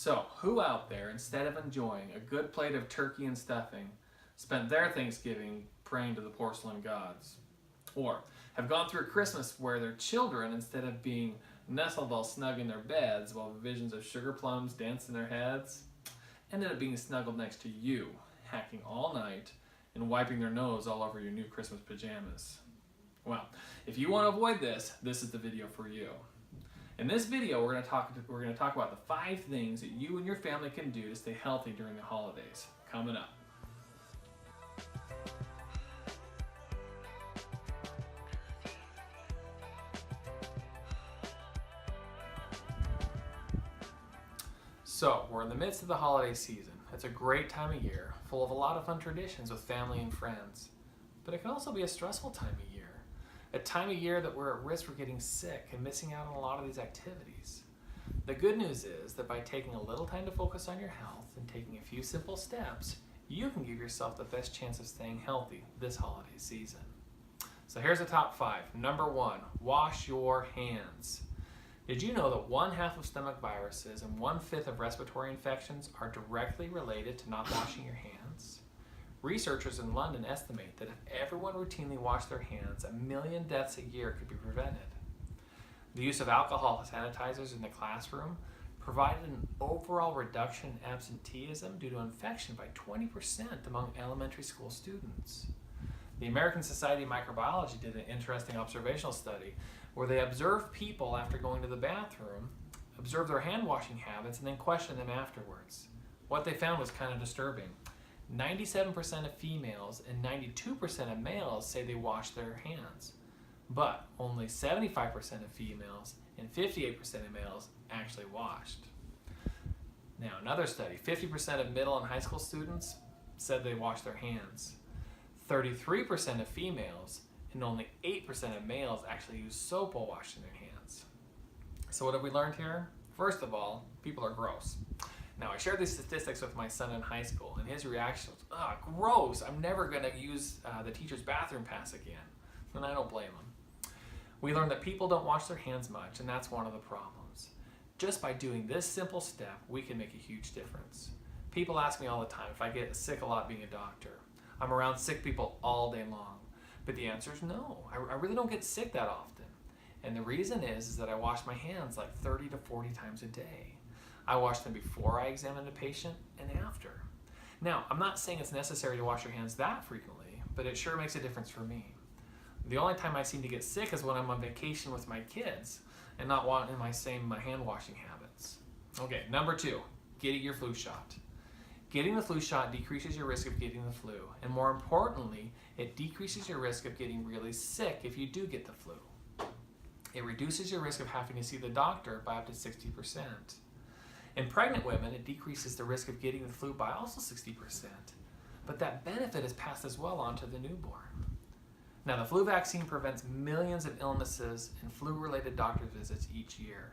So, who out there, instead of enjoying a good plate of turkey and stuffing, spent their Thanksgiving praying to the porcelain gods? Or have gone through a Christmas where their children, instead of being nestled all snug in their beds while visions of sugar plums danced in their heads, ended up being snuggled next to you, hacking all night and wiping their nose all over your new Christmas pajamas? Well, if you want to avoid this, this is the video for you. In this video, we're going to talk about the 5 things that you and your family can do to stay healthy during the holidays. Coming up. So, we're in the midst of the holiday season. It's a great time of year, full of a lot of fun traditions with family and friends. But it can also be a stressful time of year. A time of year that we're at risk for getting sick and missing out on a lot of these activities. The good news is that by taking a little time to focus on your health and taking a few simple steps, you can give yourself the best chance of staying healthy this holiday season. So here's the top 5. Number 1, wash your hands. Did you know that 1/2 of stomach viruses and 1/5 of respiratory infections are directly related to not washing your hands? Researchers in London estimate that if everyone routinely washed their hands, 1 million deaths a year could be prevented. The use of alcohol sanitizers in the classroom provided an overall reduction in absenteeism due to infection by 20% among elementary school students. The American Society of Microbiology did an interesting observational study where they observed people after going to the bathroom, observed their hand washing habits, and then questioned them afterwards. What they found was kind of disturbing. 97% of females and 92% of males say they wash their hands, but only 75% of females and 58% of males actually washed. Now, another study, 50% of middle and high school students said they washed their hands. 33% of females and only 8% of males actually use soap while washing their hands. So what have we learned here? First of all, people are gross. Now, I shared these statistics with my son in high school, and his reaction was, gross, I'm never going to use the teacher's bathroom pass again. And I don't blame him. We learned that people don't wash their hands much, and that's one of the problems. Just by doing this simple step, we can make a huge difference. People ask me all the time if I get sick a lot being a doctor. I'm around sick people all day long. But the answer is no. I really don't get sick that often. And the reason is that I wash my hands like 30 to 40 times a day. I wash them before I examine a patient and after. Now, I'm not saying it's necessary to wash your hands that frequently, but it sure makes a difference for me. The only time I seem to get sick is when I'm on vacation with my kids and not wanting my same hand washing habits. Okay, number 2, getting your flu shot. Getting the flu shot decreases your risk of getting the flu, and more importantly, it decreases your risk of getting really sick if you do get the flu. It reduces your risk of having to see the doctor by up to 60%. In pregnant women, it decreases the risk of getting the flu by also 60%, but that benefit is passed as well on to the newborn. Now, the flu vaccine prevents millions of illnesses and flu-related doctor visits each year.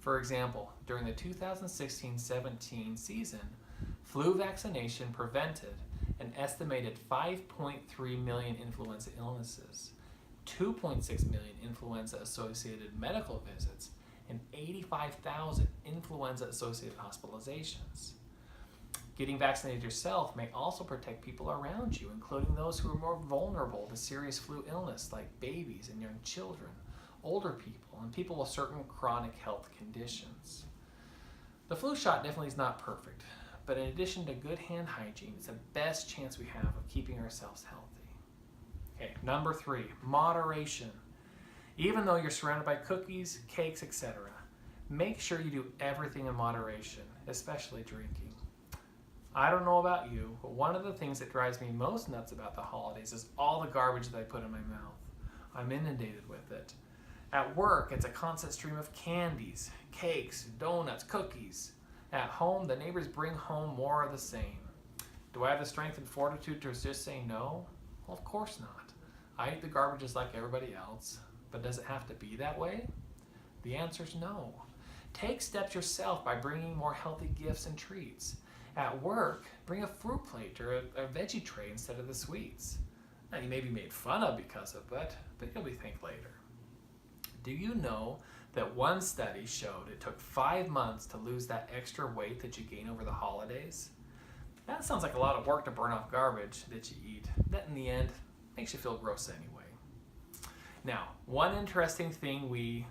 For example, during the 2016-17 season, flu vaccination prevented an estimated 5.3 million influenza illnesses, 2.6 million influenza-associated medical visits, and 85,000 influenza-associated hospitalizations. Getting vaccinated yourself may also protect people around you, including those who are more vulnerable to serious flu illness like babies and young children, older people, and people with certain chronic health conditions. The flu shot definitely is not perfect, but in addition to good hand hygiene, it's the best chance we have of keeping ourselves healthy. Okay, number 3, moderation. Even though you're surrounded by cookies, cakes, etc., make sure you do everything in moderation, especially drinking. I don't know about you, but one of the things that drives me most nuts about the holidays is all the garbage that I put in my mouth. I'm inundated with it. At work, it's a constant stream of candies, cakes, donuts, cookies. At home, the neighbors bring home more of the same. Do I have the strength and fortitude to just say no? Well, of course not. I eat the garbage just like everybody else. But does it have to be that way? The answer is no. Take steps yourself by bringing more healthy gifts and treats. At work, bring a fruit plate or a veggie tray instead of the sweets. Now, you may be made fun of because of it, but you'll be thanked later. Do you know that one study showed it took 5 months to lose that extra weight that you gain over the holidays. That sounds like a lot of work to burn off garbage that you eat. That in the end makes you feel gross anyway. Now, one interesting thing we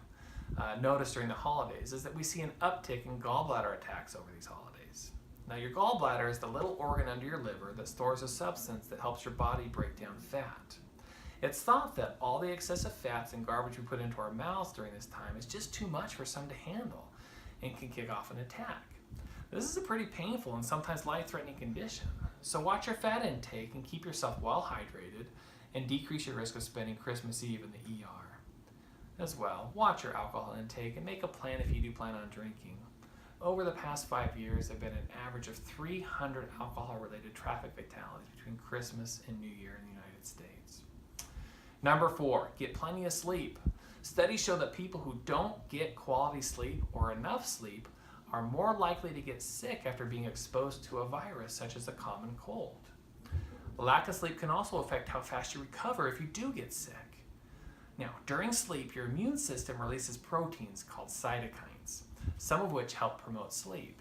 notice during the holidays is that we see an uptick in gallbladder attacks over these holidays. Now, your gallbladder is the little organ under your liver that stores a substance that helps your body break down fat. It's thought that all the excessive fats and garbage we put into our mouths during this time is just too much for some to handle and can kick off an attack. This is a pretty painful and sometimes life-threatening condition, so watch your fat intake and keep yourself well hydrated and decrease your risk of spending Christmas Eve in the ER. As well, watch your alcohol intake and make a plan if you do plan on drinking. Over the past 5 years, there have been an average of 300 alcohol-related traffic fatalities between Christmas and New Year in the United States. Number 4, get plenty of sleep. Studies show that people who don't get quality sleep or enough sleep are more likely to get sick after being exposed to a virus such as a common cold. Lack of sleep can also affect how fast you recover if you do get sick. Now, during sleep, your immune system releases proteins called cytokines, some of which help promote sleep.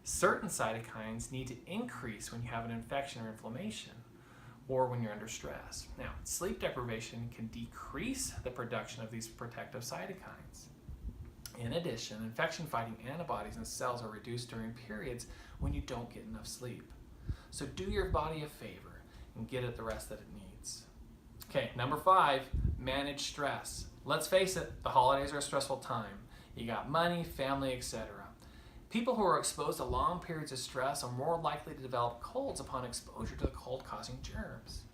Certain cytokines need to increase when you have an infection or inflammation, or when you're under stress. Now, sleep deprivation can decrease the production of these protective cytokines. In addition, infection-fighting antibodies and cells are reduced during periods when you don't get enough sleep. So do your body a favor and get it the rest that it needs. Okay, number 5, manage stress. Let's face it, the holidays are a stressful time. You got money, family, etc. People who are exposed to long periods of stress are more likely to develop colds upon exposure to the cold-causing germs.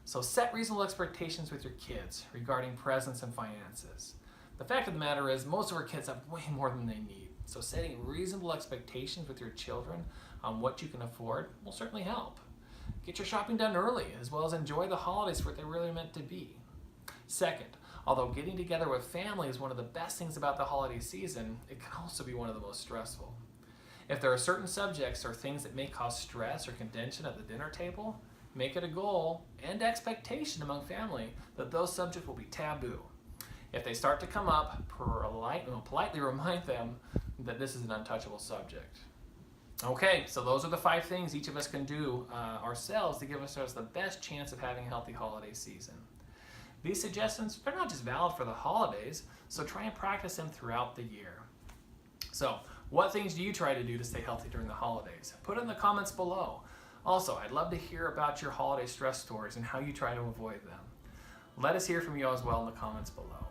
So set reasonable expectations with your kids regarding presents and finances. The fact of the matter is, most of our kids have way more than they need. So setting reasonable expectations with your children on what you can afford will certainly help. Get your shopping done early, as well as enjoy the holidays for what they're really meant to be. Second, although getting together with family is one of the best things about the holiday season, it can also be one of the most stressful. If there are certain subjects or things that may cause stress or contention at the dinner table, make it a goal and expectation among family that those subjects will be taboo. If they start to come up, politely remind them that this is an untouchable subject. Okay, so those are the 5 things each of us can do ourselves to give ourselves the best chance of having a healthy holiday season. These suggestions are not just valid for the holidays, so try and practice them throughout the year. So, what things do you try to do to stay healthy during the holidays? Put it in the comments below. Also, I'd love to hear about your holiday stress stories and how you try to avoid them. Let us hear from you as well in the comments below.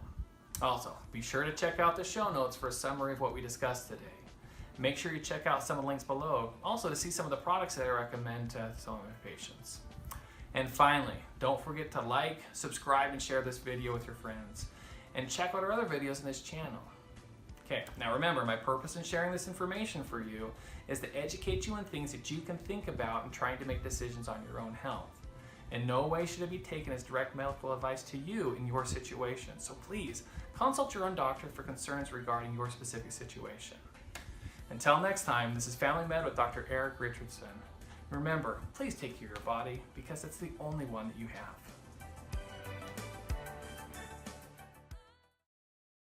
Also, be sure to check out the show notes for a summary of what we discussed today. Make sure you check out some of the links below, also to see some of the products that I recommend to some of my patients. And finally, don't forget to like, subscribe, and share this video with your friends. And check out our other videos in this channel. Okay, now remember, my purpose in sharing this information for you is to educate you on things that you can think about in trying to make decisions on your own health. In no way should it be taken as direct medical advice to you in your situation. So please, consult your own doctor for concerns regarding your specific situation. Until next time, this is Family Med with Dr. Eric Richardson. Remember, please take care of your body because it's the only one that you have.